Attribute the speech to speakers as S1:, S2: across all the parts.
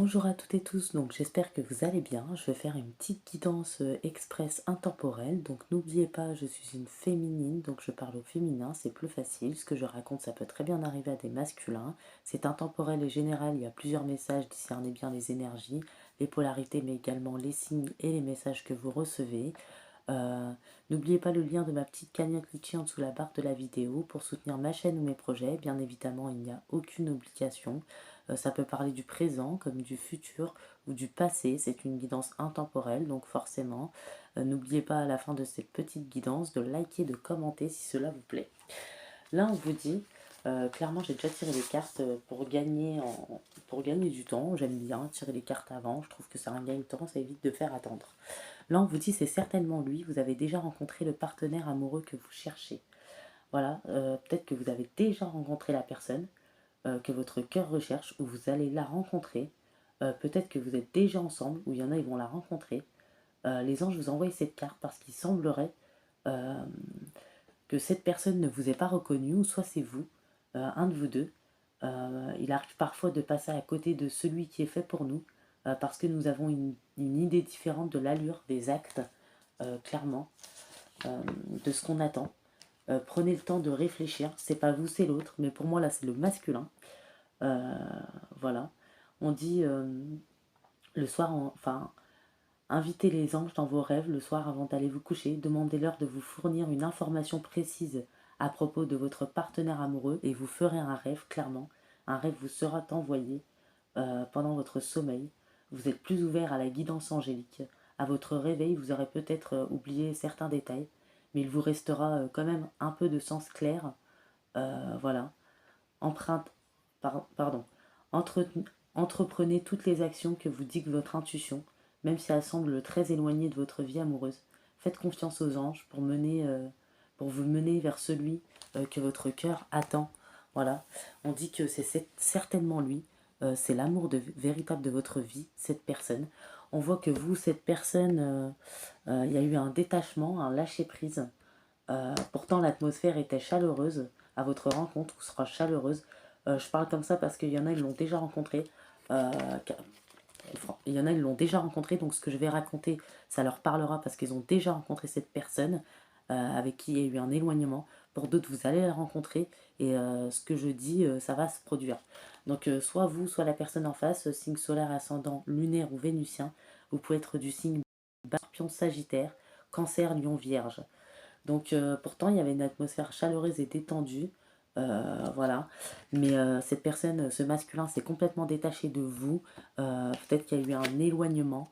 S1: Bonjour à toutes et tous, donc j'espère que vous allez bien. Je vais faire une petite guidance express intemporelle. Donc n'oubliez pas, je suis une féminine, donc je parle au féminin, c'est plus facile. Ce que je raconte, ça peut très bien arriver à des masculins. C'est intemporel et général, il y a plusieurs messages, discernez bien les énergies, les polarités, mais également les signes et les messages que vous recevez. Euh, N'oubliez pas le lien de ma petite cagnotte Litchi en dessous la barre de la vidéo pour soutenir ma chaîne ou mes projets. Bien évidemment, il n'y a aucune obligation. Ça peut parler du présent comme du futur ou du passé. C'est une guidance intemporelle, donc forcément, n'oubliez pas à la fin de cette petite guidance de liker, de commenter si cela vous plaît. Là, on vous dit, clairement, j'ai déjà tiré les cartes pour gagner du temps. J'aime bien tirer les cartes avant. Je trouve que c'est un gain de temps, ça évite de faire attendre. Là, on vous dit, c'est certainement lui. Vous avez déjà rencontré le partenaire amoureux que vous cherchez. Voilà, peut-être que vous avez déjà rencontré la personne que votre cœur recherche, ou vous allez la rencontrer. Peut-être que vous êtes déjà ensemble, ou il y en a, ils vont la rencontrer. Les anges vous envoient cette carte parce qu'il semblerait euh, que cette personne ne vous ait pas reconnu, ou soit c'est vous, un de vous deux. Il arrive parfois de passer à côté de celui qui est fait pour nous, parce que nous avons une idée différente de l'allure des actes, clairement, de ce qu'on attend. Prenez le temps de réfléchir, c'est pas vous, c'est l'autre, mais pour moi là c'est le masculin. Euh, voilà. On dit le soir, enfin, invitez les anges dans vos rêves le soir avant d'aller vous coucher. Demandez-leur de vous fournir une information précise à propos de votre partenaire amoureux et vous ferez un rêve, clairement. Un rêve vous sera envoyé pendant votre sommeil. Vous êtes plus ouvert à la guidance angélique. À votre réveil, vous aurez peut-être oublié certains détails, mais il vous restera quand même un peu de sens clair. Voilà. Empreinte, pardon. Entre- Entreprenez toutes les actions que vous dicte votre intuition, même si elles semblent très éloignées de votre vie amoureuse. Faites confiance aux anges pour vous mener vers celui que votre cœur attend. Voilà. On dit que c'est certainement lui. C'est l'amour véritable de votre vie, cette personne. On voit que vous, cette personne, il y a eu un détachement, un lâcher-prise. Pourtant, l'atmosphère était chaleureuse. À votre rencontre, vous sera chaleureuse. Je parle comme ça parce qu'il y en a, ils l'ont déjà rencontré. Euh, il y en a, ils l'ont déjà rencontré. Donc, ce que je vais raconter, ça leur parlera parce qu'ils ont déjà rencontré cette personne avec qui il y a eu un éloignement. Pour d'autres, vous allez la rencontrer et ce que je dis, ça va se produire. Donc, soit vous, soit la personne en face, signe solaire, ascendant, lunaire ou vénusien. Vous pouvez être du signe Scorpion, Sagittaire, Cancer, Lion, Vierge. Donc pourtant, il y avait une atmosphère chaleureuse et détendue. Voilà. Mais cette personne, ce masculin, s'est complètement détaché de vous. Peut-être qu'il y a eu un éloignement.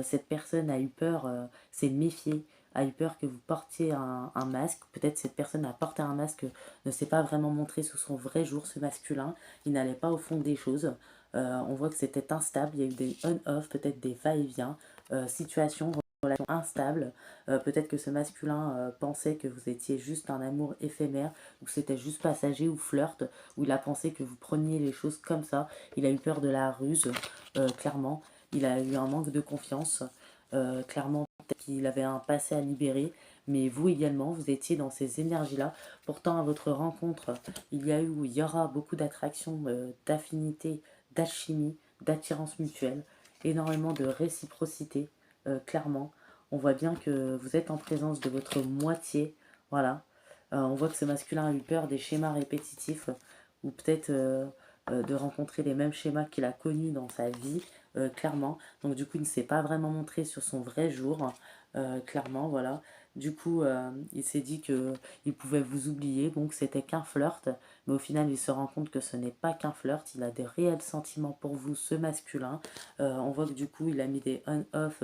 S1: Cette personne a eu peur, s'est méfiée, a eu peur que vous portiez un masque. Peut-être cette personne a porté un masque, ne s'est pas vraiment montré sous son vrai jour, ce masculin. Il n'allait pas au fond des choses. On voit que c'était instable. Il y a eu des on-off, peut-être des va-et-vient, situations, relations instables. Peut-être que ce masculin pensait que vous étiez juste un amour éphémère, ou que c'était juste passager ou flirt, ou il a pensé que vous preniez les choses comme ça. Il a eu peur de la ruse, clairement. Il a eu un manque de confiance. Clairement, peut-être qu'il avait un passé à libérer, mais vous également, vous étiez dans ces énergies-là. Pourtant, à votre rencontre, il y a eu ou il y aura beaucoup d'attraction, d'affinité, d'alchimie, d'attirance mutuelle, énormément de réciprocité, clairement. On voit bien que vous êtes en présence de votre moitié. Voilà. On voit que ce masculin a eu peur des schémas répétitifs ou peut-être de rencontrer les mêmes schémas qu'il a connus dans sa vie, clairement. Donc du coup, il ne s'est pas vraiment montré sur son vrai jour, clairement, voilà. Du coup, il s'est dit que il pouvait vous oublier, donc c'était qu'un flirt. Mais au final, il se rend compte que ce n'est pas qu'un flirt. Il a des réels sentiments pour vous, ce masculin. On voit que du coup, il a mis des on-off.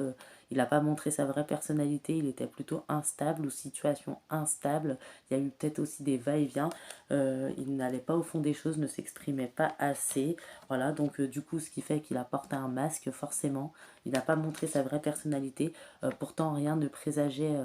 S1: Il n'a pas montré sa vraie personnalité, il était plutôt instable ou situation instable. Il y a eu peut-être aussi des va-et-vient. Il n'allait pas au fond des choses, ne s'exprimait pas assez. Voilà, donc du coup, ce qui fait qu'il a porté un masque, forcément. Il n'a pas montré sa vraie personnalité. Pourtant, rien ne présageait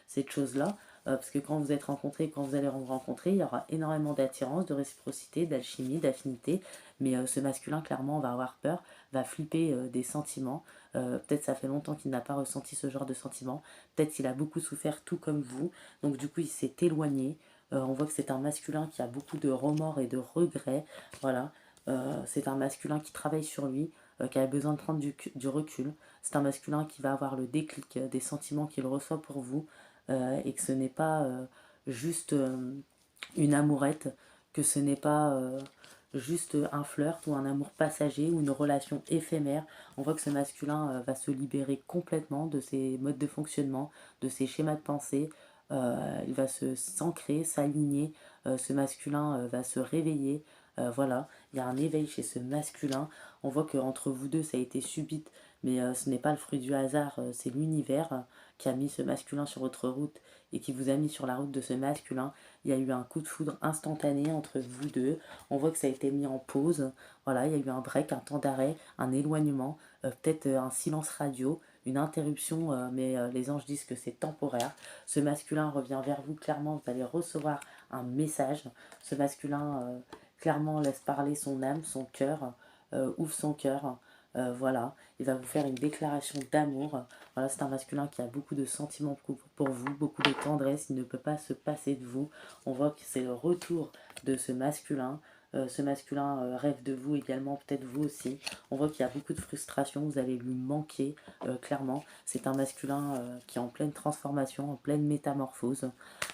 S1: cette chose-là. Parce que quand vous êtes rencontrés, quand vous allez vous rencontrer, il y aura énormément d'attirance, de réciprocité, d'alchimie, d'affinité. Mais ce masculin, clairement, va avoir peur, va flipper des sentiments. Peut-être ça fait longtemps qu'il n'a pas ressenti ce genre de sentiments. Peut-être qu'il a beaucoup souffert tout comme vous. Donc du coup, il s'est éloigné. On voit que c'est un masculin qui a beaucoup de remords et de regrets. Voilà. C'est un masculin qui travaille sur lui. qui a besoin de prendre du recul. C'est un masculin qui va avoir le déclic des sentiments qu'il reçoit pour vous et que ce n'est pas juste une amourette, que ce n'est pas juste un flirt ou un amour passager ou une relation éphémère. On voit que ce masculin va se libérer complètement de ses modes de fonctionnement, de ses schémas de pensée. Il va s'ancrer, s'aligner. Ce masculin va se réveiller. Voilà, il y a un éveil chez ce masculin. On voit qu'entre vous deux, ça a été subite, mais ce n'est pas le fruit du hasard, c'est l'univers qui a mis ce masculin sur votre route et qui vous a mis sur la route de ce masculin. Il y a eu un coup de foudre instantané entre vous deux. On voit que ça a été mis en pause. Voilà, il y a eu un break, un temps d'arrêt, un éloignement, peut-être un silence radio, une interruption, mais les anges disent que c'est temporaire. Ce masculin revient vers vous, clairement, vous allez recevoir un message. Ce masculin, clairement, laisse parler son âme, son cœur, ouvre son cœur. Voilà, il va vous faire une déclaration d'amour. Voilà, c'est un masculin qui a beaucoup de sentiments pour vous, beaucoup de tendresse, il ne peut pas se passer de vous. On voit que c'est le retour de ce masculin. Ce masculin rêve de vous également, peut-être vous aussi. On voit qu'il y a beaucoup de frustration, vous allez lui manquer, clairement. C'est un masculin qui est en pleine transformation, en pleine métamorphose.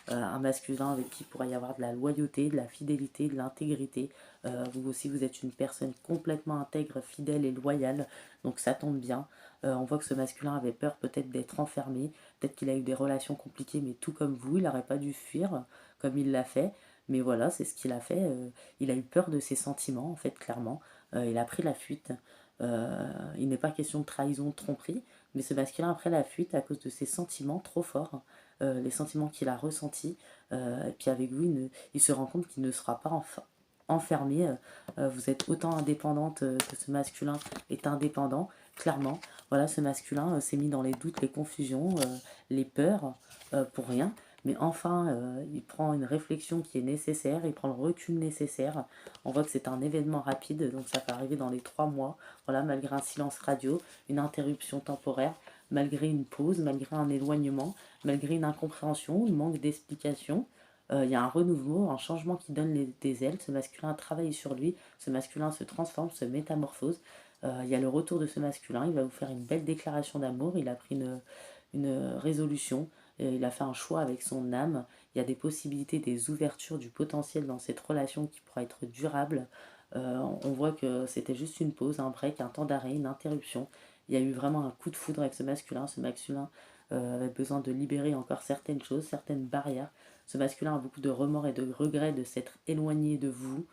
S1: Un masculin avec qui il pourrait y avoir de la loyauté, de la fidélité, de l'intégrité. Vous aussi, vous êtes une personne complètement intègre, fidèle et loyale, donc ça tombe bien. On voit que ce masculin avait peur peut-être d'être enfermé, peut-être qu'il a eu des relations compliquées, mais tout comme vous, il n'aurait pas dû fuir comme il l'a fait. Mais voilà, c'est ce qu'il a fait. Il a eu peur de ses sentiments, en fait, clairement. Il a pris la fuite. Il n'est pas question de trahison, de tromperie, mais ce masculin a pris la fuite à cause de ses sentiments trop forts, les sentiments qu'il a ressentis. Et puis avec vous, il se rend compte qu'il ne sera pas enfermé. Vous êtes autant indépendante que ce masculin est indépendant, clairement. Voilà, ce masculin s'est mis dans les doutes, les confusions, les peurs, pour rien. Mais enfin, il prend une réflexion qui est nécessaire, il prend le recul nécessaire. On voit que c'est un événement rapide, donc ça peut arriver dans les 3 mois. Voilà, malgré un silence radio, une interruption temporaire, malgré une pause, malgré un éloignement, malgré une incompréhension, un manque d'explication. Il y a un renouveau, un changement qui donne des ailes. Ce masculin travaille sur lui, ce masculin se transforme, se métamorphose. Il y a le retour de ce masculin, il va vous faire une belle déclaration d'amour. Il a pris une résolution, il a fait un choix avec son âme. Il y a des possibilités, des ouvertures, du potentiel dans cette relation qui pourra être durable. On voit que c'était juste une pause, un break, un temps d'arrêt, une interruption. Il y a eu vraiment un coup de foudre avec ce masculin. Ce masculin avait besoin de libérer encore certaines choses, certaines barrières. Ce masculin a beaucoup de remords et de regrets de s'être éloigné de vous,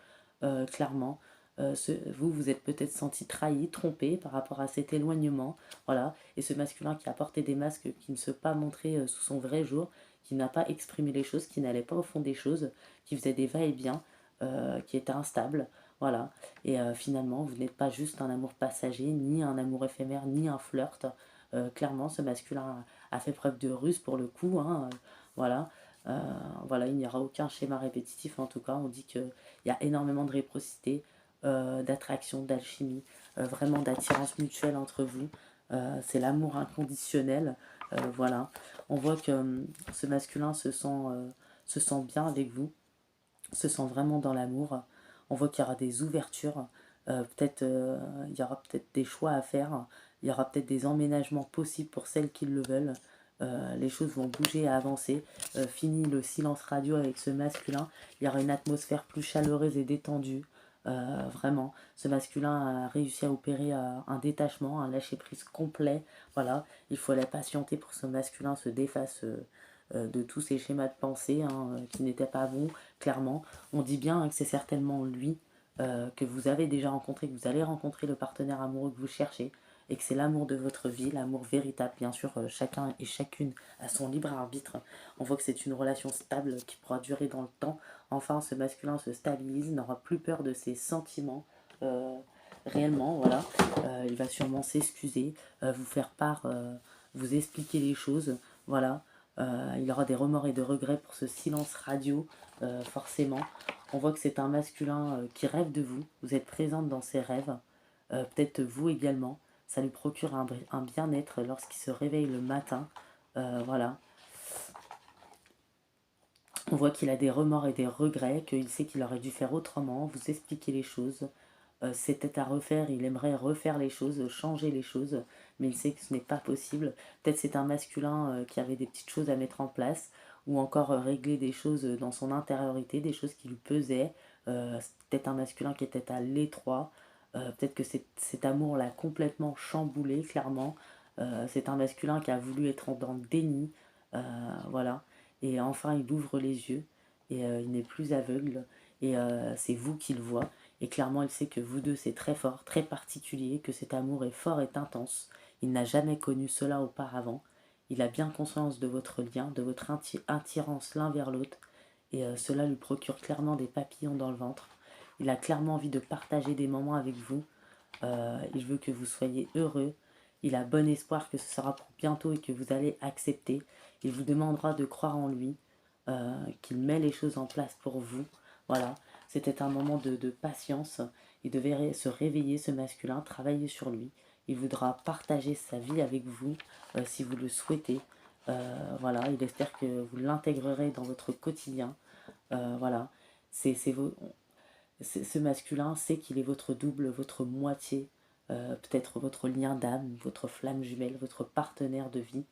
S1: clairement. Vous êtes peut-être senti trahi, trompé par rapport à cet éloignement. Voilà. Et ce masculin qui a porté des masques, qui ne se pas montré sous son vrai jour, qui n'a pas exprimé les choses, qui n'allait pas au fond des choses, qui faisait des va-et-vient, qui était instable. Voilà. Et finalement, vous n'êtes pas juste un amour passager, ni un amour éphémère, ni un flirt. Clairement, ce masculin a fait preuve de ruse pour le coup. Hein, voilà. Euh, voilà, il n'y aura aucun schéma répétitif. En tout cas, on dit qu'il y a énormément de réciprocité, d'attraction, d'alchimie, vraiment d'attirance mutuelle entre vous. C'est l'amour inconditionnel. Voilà. On voit que ce masculin se sent bien avec vous, se sent vraiment dans l'amour. On voit qu'il y aura des ouvertures. Peut-être il y aura peut-être des choix à faire. Il y aura peut-être des emménagements possibles pour celles qui le veulent. Les choses vont bouger et avancer. Fini le silence radio avec ce masculin. Il y aura une atmosphère plus chaleureuse et détendue. Vraiment, ce masculin a réussi à opérer un détachement, un lâcher-prise complet. Voilà, il faut la patienter pour que ce masculin se défasse de tous ces schémas de pensée qui n'étaient pas bons, clairement. On dit bien que c'est certainement lui que vous avez déjà rencontré, que vous allez rencontrer le partenaire amoureux que vous cherchez, et que c'est l'amour de votre vie, l'amour véritable. Bien sûr, chacun et chacune a son libre arbitre. On voit que c'est une relation stable qui pourra durer dans le temps. Enfin, ce masculin se stabilise, n'aura plus peur de ses sentiments. Réellement, voilà. Il va sûrement s'excuser, vous faire part, vous expliquer les choses. Voilà. Il aura des remords et de regrets pour ce silence radio, forcément. On voit que c'est un masculin qui rêve de vous. Vous êtes présente dans ses rêves. Peut-être vous également. Ça lui procure un bien-être lorsqu'il se réveille le matin. Voilà. On voit qu'il a des remords et des regrets, qu'il sait qu'il aurait dû faire autrement, vous expliquer les choses. c'était à refaire, il aimerait refaire les choses, changer les choses, mais il sait que ce n'est pas possible. Peut-être c'est un masculin qui avait des petites choses à mettre en place, ou encore régler des choses dans son intériorité, des choses qui lui pesaient. C'est peut-être un masculin qui était à l'étroit. Peut-être que cet amour l'a complètement chamboulé, clairement. C'est un masculin qui a voulu être dans le déni. Voilà. Et enfin, il ouvre les yeux et il n'est plus aveugle. Et c'est vous qui le voit. Et clairement, il sait que vous deux, c'est très fort, très particulier, que cet amour est fort et intense. Il n'a jamais connu cela auparavant. Il a bien conscience de votre lien, de votre attirance l'un vers l'autre. Et cela lui procure clairement des papillons dans le ventre. Il a clairement envie de partager des moments avec vous. Il veut que vous soyez heureux. Il a bon espoir que ce sera pour bientôt et que vous allez accepter. Il vous demandera de croire en lui, qu'il met les choses en place pour vous. Voilà, c'était un moment de patience. Il devait se réveiller, ce masculin, travailler sur lui. Il voudra partager sa vie avec vous si vous le souhaitez. Voilà, il espère que vous l'intégrerez dans votre quotidien. Voilà, c'est ce masculin sait qu'il est votre double, votre moitié, peut-être votre lien d'âme, votre flamme jumelle, votre partenaire de vie.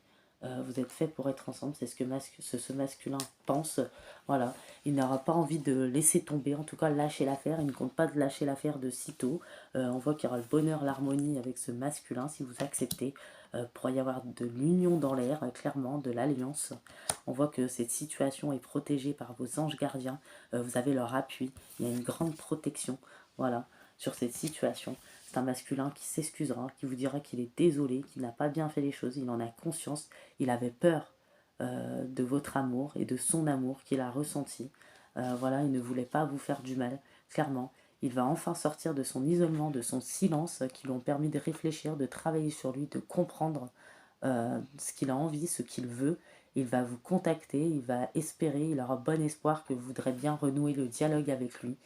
S1: Vous êtes fait pour être ensemble, c'est ce que ce masculin pense. Voilà, il n'aura pas envie de laisser tomber, en tout cas lâcher l'affaire. Il ne compte pas de lâcher l'affaire de sitôt. On voit qu'il y aura le bonheur, l'harmonie avec ce masculin si vous acceptez. Pourrait y avoir de l'union dans l'air, clairement, de l'alliance. On voit que cette situation est protégée par vos anges gardiens. Vous avez leur appui. Il y a une grande protection, voilà, sur cette situation. C'est un masculin qui s'excusera, qui vous dira qu'il est désolé, qu'il n'a pas bien fait les choses, il en a conscience, il avait peur de votre amour et de son amour qu'il a ressenti. Voilà, il ne voulait pas vous faire du mal, clairement. Il va enfin sortir de son isolement, de son silence, qui lui ont permis de réfléchir, de travailler sur lui, de comprendre ce qu'il a envie, ce qu'il veut. Il va vous contacter, il va espérer, il aura bon espoir que vous voudrez bien renouer le dialogue avec lui.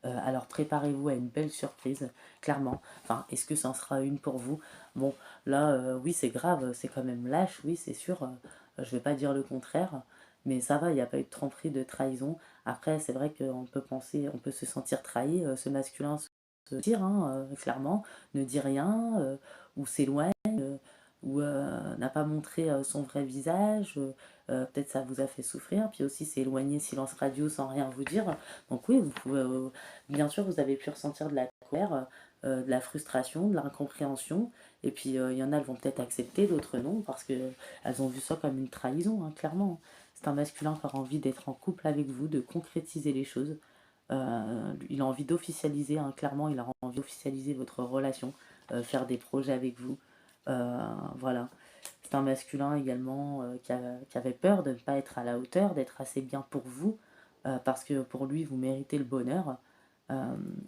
S1: Alors préparez-vous à une belle surprise, clairement. Enfin, est-ce que ça en sera une pour vous? Bon, là, oui, c'est grave, c'est quand même lâche, oui, c'est sûr. Je vais pas dire le contraire, mais ça va, il n'y a pas eu de tromperie, de trahison. Après, c'est vrai qu'on peut penser, on peut se sentir trahi, ce masculin se tire, hein, clairement, ne dit rien, ou s'éloigne, ou n'a pas montré son vrai visage, peut-être ça vous a fait souffrir, puis aussi s'est éloigné silence radio sans rien vous dire. Donc oui, vous pouvez, bien sûr, vous avez pu ressentir de la colère, de la frustration, de l'incompréhension, et puis il y en a, elles vont peut-être accepter, d'autres non, parce qu'elles ont vu ça comme une trahison, hein, clairement. C'est un masculin qui aura envie d'être en couple avec vous, de concrétiser les choses. Il a envie d'officialiser, hein, clairement, il a envie d'officialiser votre relation, faire des projets avec vous. Voilà. C'est un masculin également qui avait peur de ne pas être à la hauteur, d'être assez bien pour vous, parce que pour lui, vous méritez le bonheur.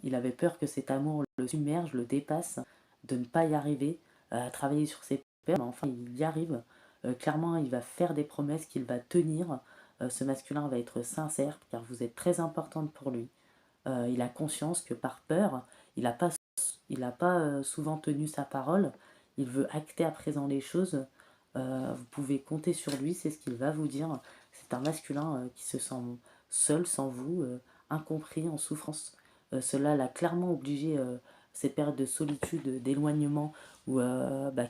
S1: Il avait peur que cet amour le submerge, le dépasse, de ne pas y arriver, à travailler sur ses peurs, mais enfin, il y arrive. Clairement, il va faire des promesses qu'il va tenir. Ce masculin va être sincère, car vous êtes très importante pour lui. Il a conscience que par peur, il n'a pas souvent tenu sa parole. Il veut acter à présent les choses. Vous pouvez compter sur lui, c'est ce qu'il va vous dire. C'est un masculin qui se sent seul sans vous, incompris, en souffrance. Cela l'a clairement obligé, ces périodes de solitude, d'éloignement,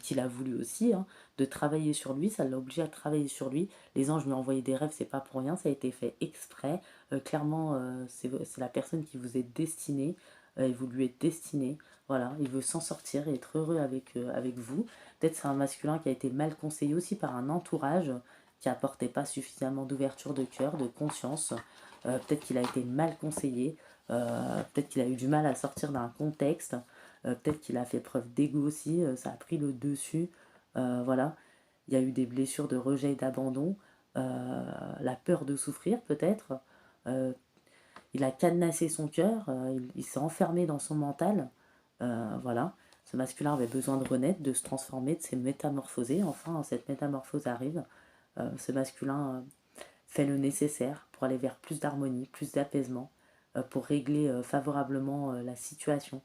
S1: qu'il a voulu aussi, hein, de travailler sur lui. Ça l'a obligé à travailler sur lui. Les anges lui ont envoyé des rêves, c'est pas pour rien, ça a été fait exprès. Clairement, c'est la personne qui vous est destinée, et vous lui êtes destiné. Voilà, il veut s'en sortir et être heureux avec vous. Peut-être c'est un masculin qui a été mal conseillé aussi par un entourage qui apportait pas suffisamment d'ouverture de cœur, de conscience. Peut-être qu'il a été mal conseillé, peut-être qu'il a eu du mal à sortir d'un contexte, peut-être qu'il a fait preuve d'ego aussi, ça a pris le dessus. Voilà, il y a eu des blessures de rejet et d'abandon, la peur de souffrir peut-être. Euh, il a cadenassé son cœur, il s'est enfermé dans son mental. Voilà, ce masculin avait besoin de renaître, de se transformer, de se métamorphoser. Enfin, cette métamorphose arrive. Ce masculin fait le nécessaire pour aller vers plus d'harmonie, plus d'apaisement, pour régler favorablement la situation.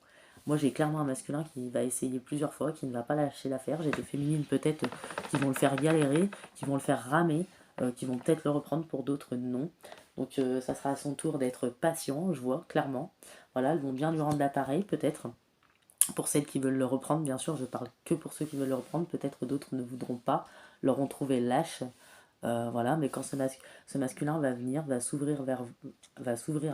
S1: Moi, j'ai clairement un masculin qui va essayer plusieurs fois, qui ne va pas lâcher l'affaire. J'ai des féminines peut-être qui vont le faire galérer, qui vont le faire ramer, qui vont peut-être le reprendre pour d'autres non. Donc ça sera à son tour d'être patient, je vois, clairement. Voilà, elles vont bien lui rendre l'appareil, peut-être. Pour celles qui veulent le reprendre, bien sûr, je parle que pour ceux qui veulent le reprendre. Peut-être d'autres ne voudront pas, l'auront trouvé lâche. Voilà, mais quand ce masculin va venir, va s'ouvrir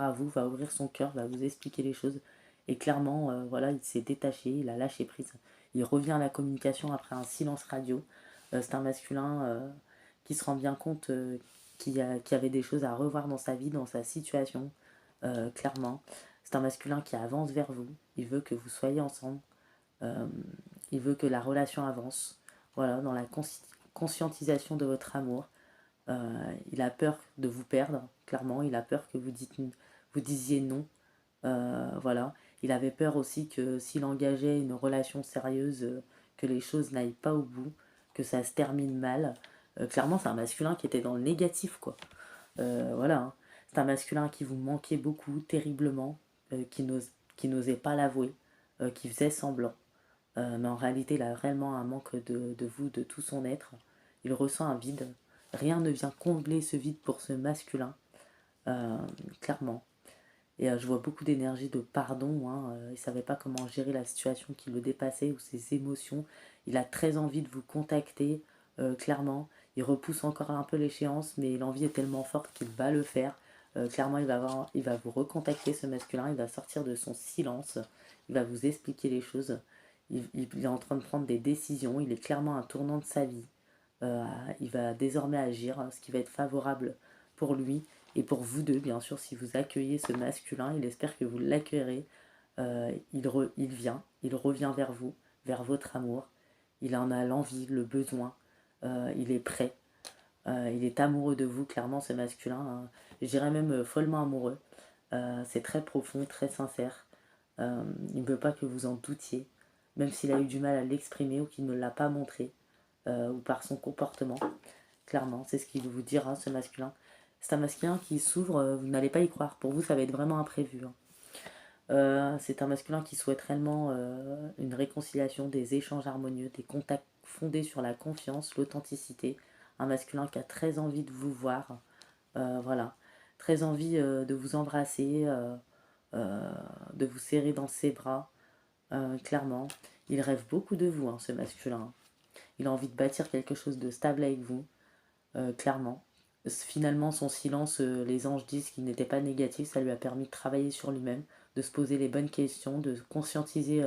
S1: à vous, va ouvrir son cœur, va vous expliquer les choses. Et clairement, voilà, il s'est détaché, il a lâché prise. Il revient à la communication après un silence radio. C'est un masculin qui se rend bien compte qu'il y avait des choses à revoir dans sa vie, dans sa situation, clairement. C'est un masculin qui avance vers vous. Il veut que vous soyez ensemble. Euh, il veut que la relation avance. Voilà, dans la conscientisation de votre amour. Il a peur de vous perdre, clairement. Il a peur que vous disiez non. Voilà. Il avait peur aussi que s'il engageait une relation sérieuse, que les choses n'aillent pas au bout, que ça se termine mal. Clairement, c'est un masculin qui était dans le négatif, quoi. Voilà, hein. C'est un masculin qui vous manquait beaucoup, terriblement, qui n'osait pas l'avouer, qui faisait semblant. Mais en réalité, il a réellement un manque de vous, de tout son être. Il ressent un vide. Rien ne vient combler ce vide pour ce masculin, euh, clairement. Et je vois beaucoup d'énergie de pardon, hein. Il ne savait pas comment gérer la situation qui le dépassait ou ses émotions. Il a très envie de vous contacter, clairement. Il repousse encore un peu l'échéance, mais l'envie est tellement forte qu'il va le faire. Clairement, il va vous recontacter, ce masculin. Il va sortir de son silence. Il va vous expliquer les choses. Il est en train de prendre des décisions. Il est clairement à un tournant de sa vie. Euh, il va désormais agir, ce qui va être favorable pour lui et pour vous deux, bien sûr, si vous accueillez ce masculin. Il espère que vous l'accueillerez. Il vient, il revient vers vous, vers votre amour. Il en a l'envie, le besoin. Il est prêt. Il est amoureux de vous, clairement, ce masculin, hein. Je dirais même follement amoureux. C'est très profond, très sincère. Il ne veut pas que vous en doutiez, même s'il a eu du mal à l'exprimer ou qu'il ne l'a pas montré, ou par son comportement. Clairement, c'est ce qu'il vous dira, ce masculin. C'est un masculin qui s'ouvre, vous n'allez pas y croire. Pour vous, ça va être vraiment imprévu, hein. C'est un masculin qui souhaite réellement une réconciliation, des échanges harmonieux, des contacts fondés sur la confiance, l'authenticité. Un masculin qui a très envie de vous voir, voilà, très envie de vous embrasser, de vous serrer dans ses bras, clairement. Il rêve beaucoup de vous, hein, ce masculin. Il a envie de bâtir quelque chose de stable avec vous, clairement. Finalement, son silence, les anges disent qu'il n'était pas négatif, ça lui a permis de travailler sur lui-même, de se poser les bonnes questions, de conscientiser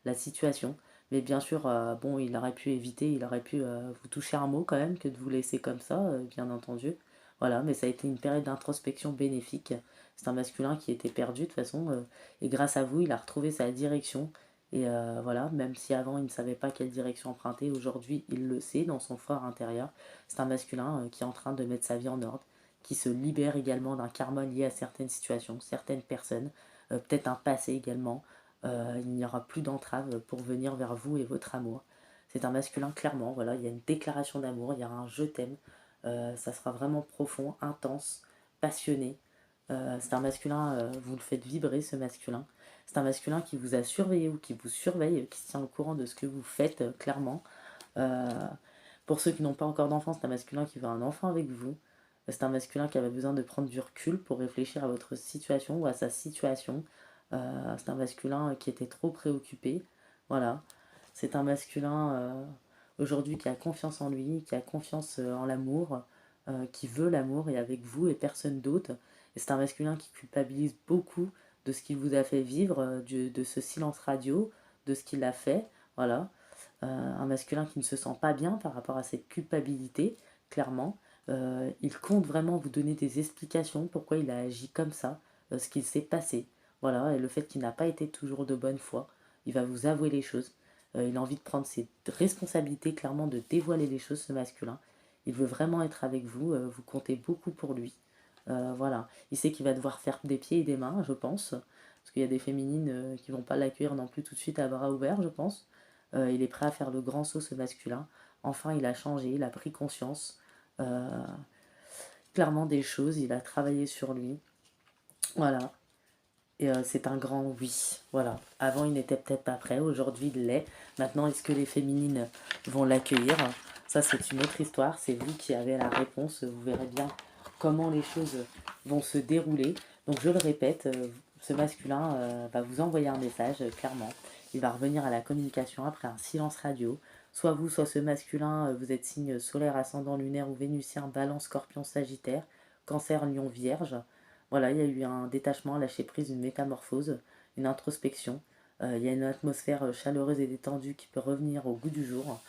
S1: la situation. Mais bien sûr, bon, il aurait pu éviter, il aurait pu vous toucher un mot quand même, que de vous laisser comme ça, bien entendu. Voilà, mais ça a été une période d'introspection bénéfique. C'est un masculin qui était perdu de toute façon, et grâce à vous, il a retrouvé sa direction. Et voilà, même si avant il ne savait pas quelle direction emprunter, aujourd'hui il le sait dans son fort intérieur. C'est un masculin qui est en train de mettre sa vie en ordre, qui se libère également d'un karma lié à certaines situations, certaines personnes, peut-être un passé également. Il n'y aura plus d'entrave pour venir vers vous et votre amour. C'est un masculin clairement, voilà, il y a une déclaration d'amour, il y a un je t'aime. Ça sera vraiment profond, intense, passionné. C'est un masculin, vous le faites vibrer ce masculin. C'est un masculin qui vous a surveillé ou qui vous surveille, qui se tient au courant de ce que vous faites, clairement. Euh, pour ceux qui n'ont pas encore d'enfant, c'est un masculin qui veut un enfant avec vous. C'est un masculin qui avait besoin de prendre du recul pour réfléchir à votre situation ou à sa situation. C'est un masculin qui était trop préoccupé. Voilà. C'est un masculin aujourd'hui qui a confiance en lui, qui a confiance en l'amour, qui veut l'amour et avec vous et personne d'autre. Et c'est un masculin qui culpabilise beaucoup de ce qu'il vous a fait vivre, de ce silence radio, de ce qu'il a fait. Voilà. Un masculin qui ne se sent pas bien par rapport à cette culpabilité, clairement. Il compte vraiment vous donner des explications pourquoi il a agi comme ça, ce qu'il s'est passé. Voilà, et le fait qu'il n'a pas été toujours de bonne foi. Il va vous avouer les choses. Il a envie de prendre ses responsabilités, clairement, de dévoiler les choses, ce masculin. Il veut vraiment être avec vous, vous comptez beaucoup pour lui. Voilà, il sait qu'il va devoir faire des pieds et des mains, je pense, parce qu'il y a des féminines qui vont pas l'accueillir non plus tout de suite à bras ouverts, je pense. Il est prêt à faire le grand saut, ce masculin. Enfin, il a changé, il a pris conscience euh, clairement des choses, il a travaillé sur lui. Voilà, et c'est un grand oui. Voilà. Avant, il n'était peut-être pas prêt. Aujourd'hui, il l'est. Maintenant, est-ce que les féminines vont l'accueillir? Ça, c'est une autre histoire. C'est vous qui avez la réponse. Vous verrez bien comment les choses vont se dérouler. Donc, je le répète, ce masculin va vous envoyer un message, clairement. Il va revenir à la communication après un silence radio. Soit vous, soit ce masculin, vous êtes signe solaire, ascendant lunaire ou vénusien, balance, scorpion, sagittaire, cancer, lion, vierge. Voilà, il y a eu un détachement, un lâcher prise, une métamorphose, une introspection. Il y a une atmosphère chaleureuse et détendue qui peut revenir au goût du jour.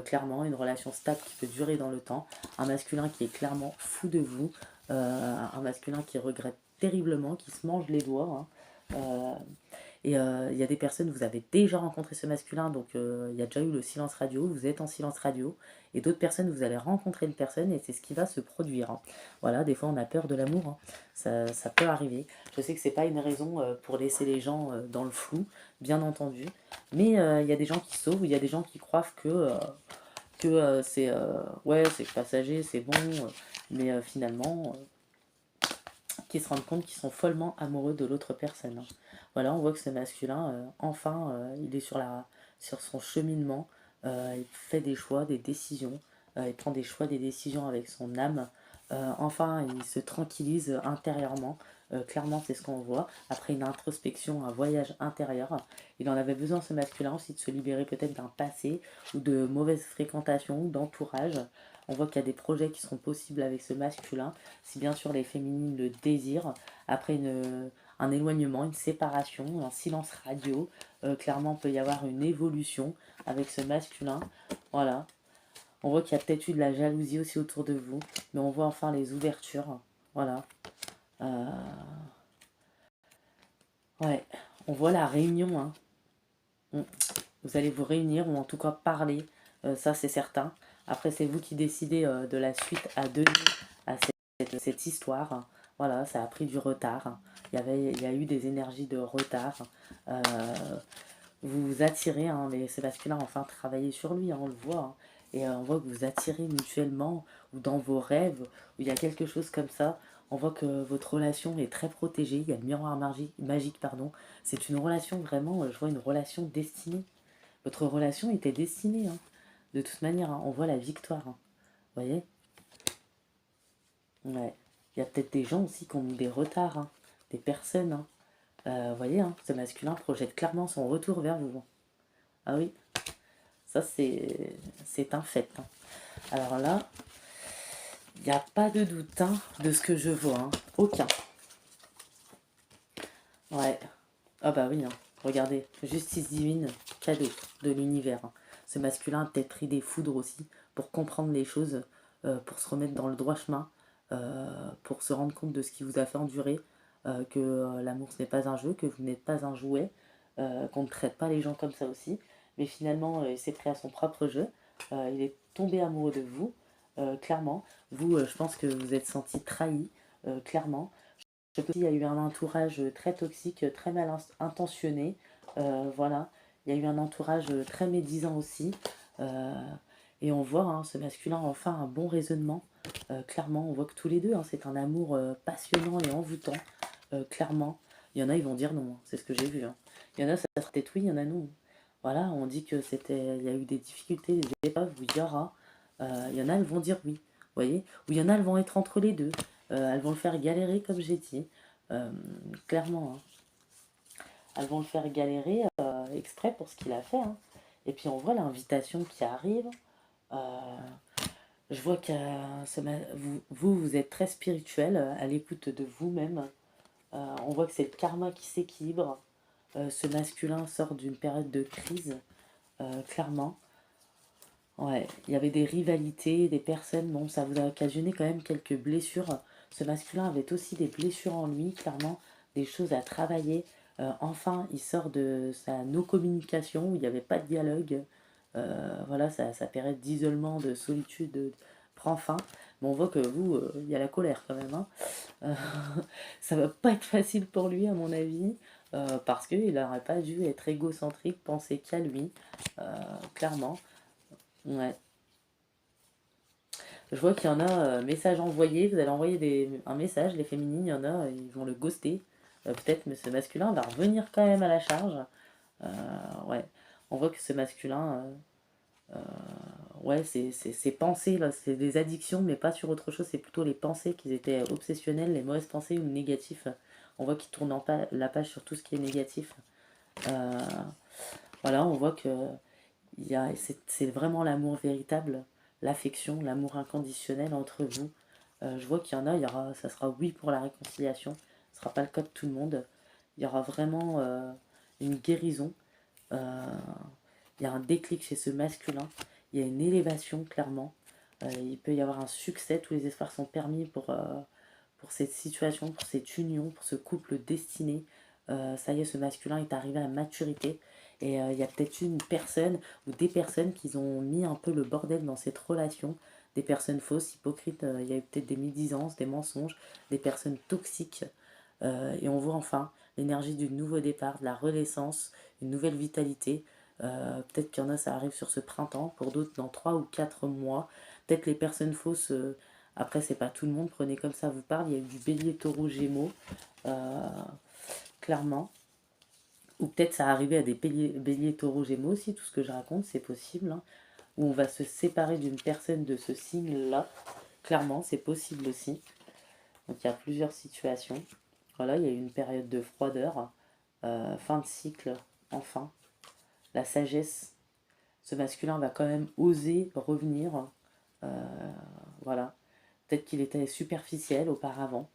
S1: Clairement, une relation stable qui peut durer dans le temps. Un masculin qui est clairement fou de vous. Un masculin qui regrette terriblement, qui se mange les doigts. Hein. Et il y a des personnes, vous avez déjà rencontré ce masculin, donc il y a déjà eu le silence radio, vous êtes en silence radio, et d'autres personnes, vous allez rencontrer une personne, et c'est ce qui va se produire. Hein. Voilà, des fois on a peur de l'amour, hein. Ça peut arriver. Je sais que c'est pas une raison pour laisser les gens dans le flou, bien entendu, mais il y a des gens qui sauvent, il y a des gens qui croient que c'est ouais, c'est passager, c'est bon, mais finalement qui se rendent compte qu'ils sont follement amoureux de l'autre personne. Hein. Voilà, on voit que ce masculin, enfin, il est sur son cheminement, il fait des choix, des décisions, il prend des choix, des décisions avec son âme. Enfin, il se tranquillise intérieurement. Clairement, c'est ce qu'on voit. Après une introspection, un voyage intérieur, il en avait besoin, ce masculin, aussi de se libérer peut-être d'un passé ou de mauvaise fréquentation ou d'entourage. On voit qu'il y a des projets qui seront possibles avec ce masculin, si bien sûr les féminines le désirent. Après un éloignement, une séparation, un silence radio, clairement, il peut y avoir une évolution avec ce masculin. Voilà. On voit qu'il y a peut-être eu de la jalousie aussi autour de vous, mais on voit enfin les ouvertures. Voilà. Euh, ouais. On voit la réunion. Hein. Vous allez vous réunir ou en tout cas parler, ça c'est certain. Après, c'est vous qui décidez de la suite à donner à cette histoire. Voilà, ça a pris du retard. Il y a eu des énergies de retard. Euh, vous vous attirez, hein, mais c'est masculin, enfin, travaillez sur lui, hein, on le voit. Hein. Et on voit que vous attirez mutuellement, ou dans vos rêves, où il y a quelque chose comme ça. On voit que votre relation est très protégée. Il y a le miroir magique, pardon. C'est une relation vraiment, je vois une relation destinée. Votre relation était destinée, hein. De toute manière, hein, on voit la victoire. Hein. Vous voyez? Ouais. Il y a peut-être des gens aussi qui ont mis des retards, hein. Des personnes. Hein. Vous voyez, hein, ce masculin projette clairement son retour vers vous. Ah oui, ça c'est un fait. Hein. Alors là, il n'y a pas de doute hein, de ce que je vois. Hein. Aucun. Ouais. Ah bah oui, hein. Regardez, justice divine, cadeau de l'univers. Hein. Ce masculin a peut-être pris des foudres aussi pour comprendre les choses, pour se remettre dans le droit chemin, pour se rendre compte de ce qui vous a fait endurer, que l'amour ce n'est pas un jeu, que vous n'êtes pas un jouet, qu'on ne traite pas les gens comme ça aussi. Mais finalement, il s'est pris à son propre jeu, il est tombé amoureux de vous, clairement. Vous, je pense que vous êtes senti trahi, clairement. Je sais qu'il y a eu un entourage très toxique, très mal intentionné. Voilà. Il y a eu un entourage très médisant aussi. Euh, et on voit hein, ce masculin enfin un bon raisonnement. Clairement, on voit que tous les deux, hein, c'est un amour passionnant et envoûtant. Clairement. Il y en a, ils vont dire non. Hein, c'est ce que j'ai vu. Hein. Il y en a, ça sera peut-être oui, il y en a non. Voilà, on dit que c'était, il y a eu des difficultés, des épreuves, où il y aura. Il y en a, elles vont dire oui. Vous voyez? Ou il y en a, elles vont être entre les deux. Elles vont le faire galérer, comme j'ai dit. Euh, clairement, hein. Elles vont le faire galérer exprès pour ce qu'il a fait. Hein. Et puis on voit l'invitation qui arrive. Euh, je vois que vous êtes très spirituel, à l'écoute de vous-même. On voit que c'est le karma qui s'équilibre. Ce masculin sort d'une période de crise, clairement. Ouais, il y avait des rivalités, des personnes, bon, ça vous a occasionné quand même quelques blessures. Ce masculin avait aussi des blessures en lui, clairement, des choses à travailler. Enfin, il sort de sa no-communication, où il n'y avait pas de dialogue. Voilà, sa période d'isolement, de solitude prend fin. Mais on voit que vous, il y a la colère quand même. Hein. Euh, ça va pas être facile pour lui, à mon avis, parce qu'il n'aurait pas dû être égocentrique, penser qu'à lui, clairement. Ouais. Je vois qu'il y en a, message envoyé, vous allez envoyer un message, les féminines, il y en a, ils vont le ghoster. Peut-être, mais ce masculin va revenir quand même à la charge. Ouais, on voit que ce masculin, ouais, ses pensées, là, c'est des addictions, mais pas sur autre chose, c'est plutôt les pensées qui étaient obsessionnelles, les mauvaises pensées ou négatifs. On voit qu'il tourne la page sur tout ce qui est négatif. Euh, voilà, on voit que c'est vraiment l'amour véritable, l'affection, l'amour inconditionnel entre vous. Je vois qu'il y en a, ça sera oui pour la réconciliation. Ce ne sera pas le cas de tout le monde. Il y aura vraiment une guérison. Euh, il y a un déclic chez ce masculin. Il y a une élévation, clairement. Il peut y avoir un succès. Tous les espoirs sont permis pour cette situation, pour cette union, pour ce couple destiné. Ça y est, ce masculin est arrivé à la maturité. Et il y a peut-être une personne ou des personnes qui ont mis un peu le bordel dans cette relation. Des personnes fausses, hypocrites. Il y a eu peut-être des médisances, des mensonges, des personnes toxiques. Et on voit enfin l'énergie du nouveau départ, de la renaissance, une nouvelle vitalité. Peut-être qu'il y en a, ça arrive sur ce printemps, pour d'autres dans 3 ou 4 mois. Peut-être les personnes fausses, après c'est pas tout le monde, prenez comme ça vous parle. Il y a eu du bélier, taureau, gémeaux, euh, clairement. Ou peut-être ça arrivait à des béliers, taureaux, gémeaux aussi, tout ce que je raconte, c'est possible. Hein, où on va se séparer d'une personne de ce signe-là. Clairement, c'est possible aussi. Donc il y a plusieurs situations. Voilà, il y a eu une période de froideur, fin de cycle, enfin. La sagesse, ce masculin va quand même oser revenir. Voilà, peut-être qu'il était superficiel auparavant.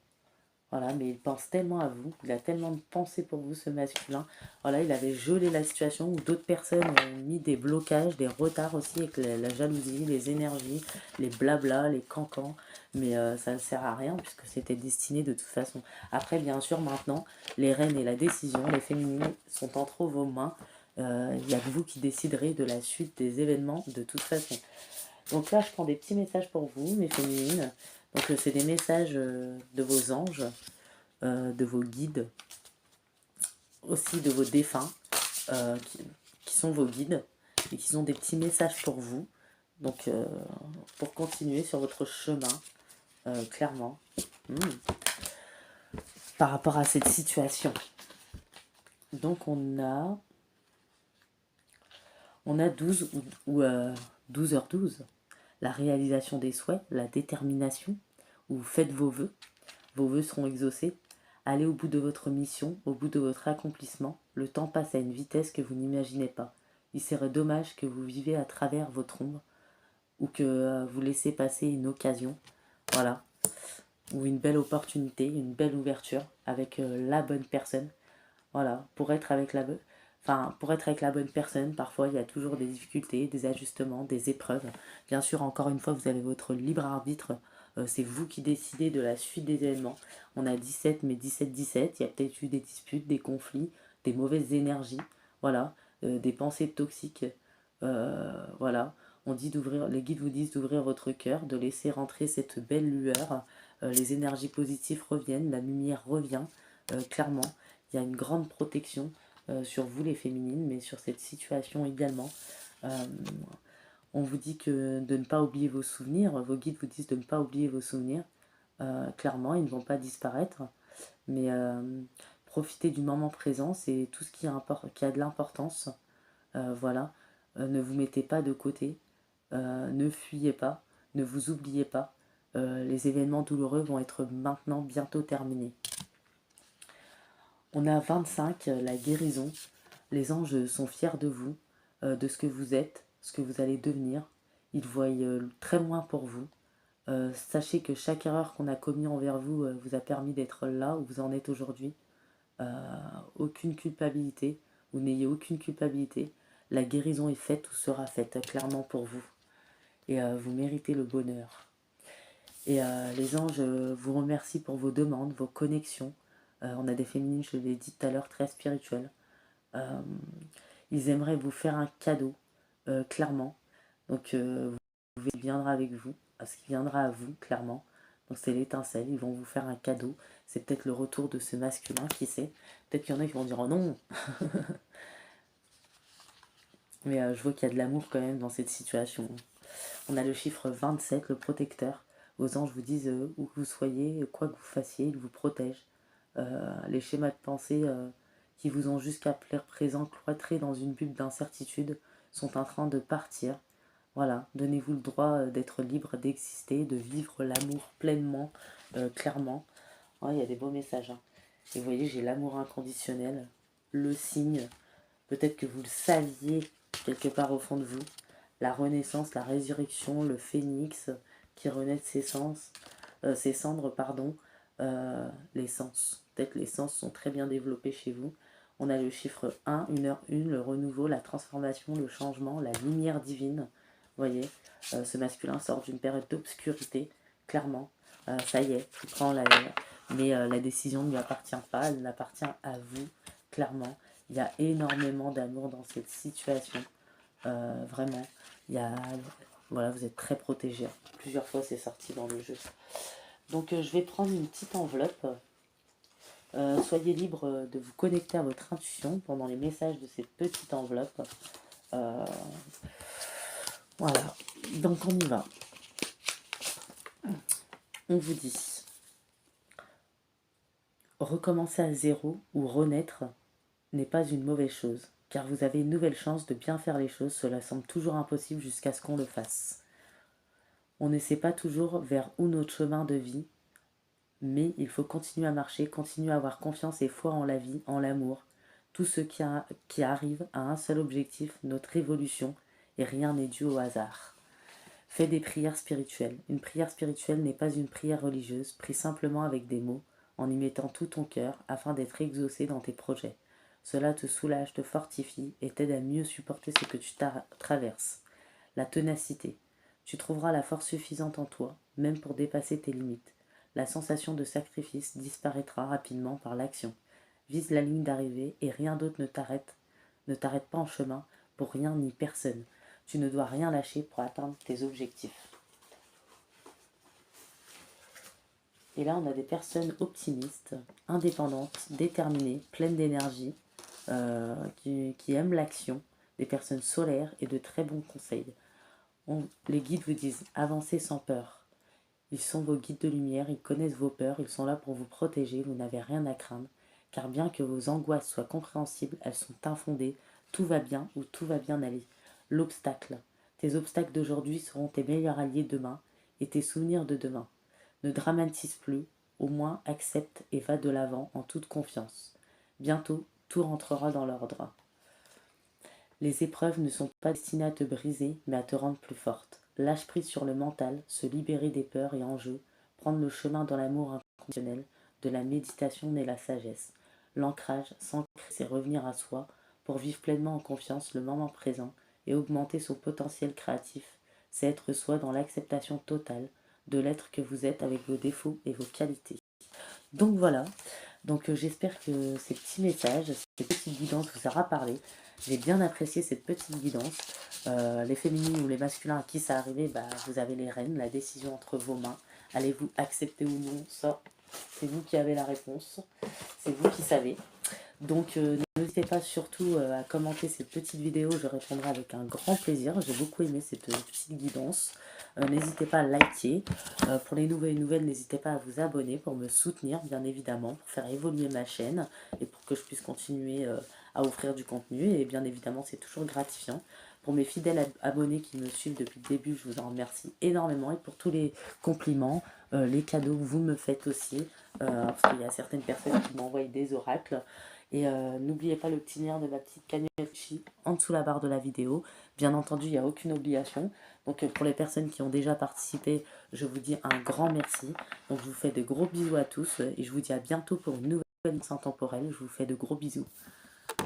S1: Voilà, mais il pense tellement à vous, il a tellement de pensées pour vous, ce masculin. Voilà, il avait gelé la situation où d'autres personnes ont mis des blocages, des retards aussi avec la jalousie, les énergies, les blabla, les cancans. Mais ça ne sert à rien puisque c'était destiné de toute façon. Après, bien sûr, maintenant, les rênes et la décision, les féminines, sont entre vos mains. Il n'y a que vous qui déciderez de la suite des événements de toute façon. Donc là, je prends des petits messages pour vous, mes féminines. Donc c'est des messages de vos anges, de vos guides, aussi de vos défunts, qui sont vos guides, et qui ont des petits messages pour vous. Donc pour continuer sur votre chemin, clairement, par rapport à cette situation. Donc on a 12 ou 12h12, la réalisation des souhaits, la détermination, où vous faites vos vœux seront exaucés. Allez au bout de votre mission, au bout de votre accomplissement. Le temps passe à une vitesse que vous n'imaginez pas. Il serait dommage que vous viviez à travers votre ombre ou que vous laissez passer une occasion, voilà, ou une belle opportunité, une belle ouverture avec la bonne personne. Voilà, pour être avec la bonne personne, parfois il y a toujours des difficultés, des ajustements, des épreuves. Bien sûr, encore une fois, vous avez votre libre arbitre. C'est vous qui décidez de la suite des événements. On a 17, mais 17-17, il y a peut-être eu des disputes, des conflits, des mauvaises énergies, voilà, des pensées toxiques. Voilà, les guides vous disent d'ouvrir votre cœur, de laisser rentrer cette belle lueur. Les énergies positives reviennent, la lumière revient, clairement. Il y a une grande protection sur vous les féminines, mais sur cette situation également. Euh, on vous dit de ne pas oublier vos souvenirs, vos guides vous disent de ne pas oublier vos souvenirs. Clairement, ils ne vont pas disparaître, mais profitez du moment présent, c'est tout ce qui a de l'importance. Voilà, ne vous mettez pas de côté, ne fuyez pas, ne vous oubliez pas. Les événements douloureux vont être maintenant bientôt terminés. On a 25, la guérison. Les anges sont fiers de vous, de ce que vous êtes, ce que vous allez devenir. Ils voient très loin pour vous. Sachez que chaque erreur qu'on a commise envers vous vous a permis d'être là où vous en êtes aujourd'hui. Aucune culpabilité, vous n'ayez aucune culpabilité. La guérison est faite ou sera faite, clairement pour vous. Et vous méritez le bonheur. Et les anges vous remercient pour vos demandes, vos connexions. On a des féminines, je l'ai dit tout à l'heure, très spirituelles. Ils aimeraient vous faire un cadeau, clairement. Donc, il viendra avec vous, ce qui viendra à vous, clairement. Donc, c'est l'étincelle, ils vont vous faire un cadeau. C'est peut-être le retour de ce masculin, qui sait. Peut-être qu'il y en a qui vont dire oh non. Mais je vois qu'il y a de l'amour quand même dans cette situation. On a le chiffre 27, le protecteur. Vos anges vous disent où que vous soyez, quoi que vous fassiez, ils vous protègent. Les schémas de pensée qui vous ont jusqu'à présent cloîtré dans une bulle d'incertitude sont en train de partir. Voilà, donnez-vous le droit d'être libre, d'exister, de vivre l'amour pleinement, clairement. Ouais, il y a des beaux messages. Hein. Et vous voyez, j'ai l'amour inconditionnel, le signe, peut-être que vous le saviez quelque part au fond de vous, la renaissance, la résurrection, le phénix qui renaît de ses cendres, pardon, les sens. Peut-être les sens sont très bien développés chez vous. On a le chiffre 1, 1h1, le renouveau, la transformation, le changement, la lumière divine. Vous voyez, ce masculin sort d'une période d'obscurité, clairement. Ça y est, il prend mais la décision ne lui appartient pas, elle appartient à vous, clairement. Il y a énormément d'amour dans cette situation, vraiment. Voilà, vous êtes très protégé. Plusieurs fois, c'est sorti dans le jeu. Donc, je vais prendre une petite enveloppe. Soyez libre de vous connecter à votre intuition pendant les messages de cette petite enveloppe. Voilà, donc on y va. On vous dit, recommencer à zéro ou renaître n'est pas une mauvaise chose, car vous avez une nouvelle chance de bien faire les choses. Cela semble toujours impossible jusqu'à ce qu'on le fasse. On ne sait pas toujours vers où notre chemin de vie, mais il faut continuer à marcher, continuer à avoir confiance et foi en la vie, en l'amour. Tout ce qui arrive a un seul objectif, notre évolution, et rien n'est dû au hasard. Fais des prières spirituelles. Une prière spirituelle n'est pas une prière religieuse, prise simplement avec des mots, en y mettant tout ton cœur, afin d'être exaucé dans tes projets. Cela te soulage, te fortifie et t'aide à mieux supporter ce que tu traverses. La ténacité. Tu trouveras la force suffisante en toi, même pour dépasser tes limites. La sensation de sacrifice disparaîtra rapidement par l'action. Vise la ligne d'arrivée et rien d'autre ne t'arrête pas en chemin pour rien ni personne. Tu ne dois rien lâcher pour atteindre tes objectifs. Et là, on a des personnes optimistes, indépendantes, déterminées, pleines d'énergie, qui aiment l'action, des personnes solaires et de très bons conseils. Les guides vous disent avancez sans peur. Ils sont vos guides de lumière, ils connaissent vos peurs, ils sont là pour vous protéger, vous n'avez rien à craindre. Car bien que vos angoisses soient compréhensibles, elles sont infondées. Tout va bien ou tout va bien aller. L'obstacle. Tes obstacles d'aujourd'hui seront tes meilleurs alliés demain et tes souvenirs de demain. Ne dramatise plus, au moins accepte et va de l'avant en toute confiance. Bientôt, tout rentrera dans l'ordre. Les épreuves ne sont pas destinées à te briser, mais à te rendre plus forte. Lâche prise sur le mental, se libérer des peurs et enjeux, prendre le chemin dans l'amour inconditionnel, de la méditation naît la sagesse. L'ancrage, s'ancrer, c'est revenir à soi pour vivre pleinement en confiance le moment présent et augmenter son potentiel créatif. C'est être soi dans l'acceptation totale de l'être que vous êtes avec vos défauts et vos qualités. Donc voilà, j'espère que ces petits messages, cette petite guidance vous aura parlé. J'ai bien apprécié cette petite guidance. Les féminines ou les masculins à qui ça arrivait, vous avez les rênes, la décision entre vos mains. Allez-vous accepter ou non ça? C'est vous qui avez la réponse. C'est vous qui savez. Donc n'hésitez pas surtout à commenter cette petite vidéo, je répondrai avec un grand plaisir. J'ai beaucoup aimé cette petite guidance. N'hésitez pas à liker. Pour les nouvelles, n'hésitez pas à vous abonner pour me soutenir, bien évidemment, pour faire évoluer ma chaîne et pour que je puisse continuer à offrir du contenu. Et bien évidemment, c'est toujours gratifiant. Pour mes fidèles abonnés qui me suivent depuis le début, je vous en remercie énormément. Et pour tous les compliments, les cadeaux que vous me faites aussi, parce qu'il y a certaines personnes qui m'envoient des oracles. Et n'oubliez pas le petit lien de ma petite cagnotte Chi en dessous la barre de la vidéo. Bien entendu, il n'y a aucune obligation. Donc pour les personnes qui ont déjà participé, je vous dis un grand merci. Donc je vous fais de gros bisous à tous et je vous dis à bientôt pour une nouvelle émission temporelle. Je vous fais de gros bisous.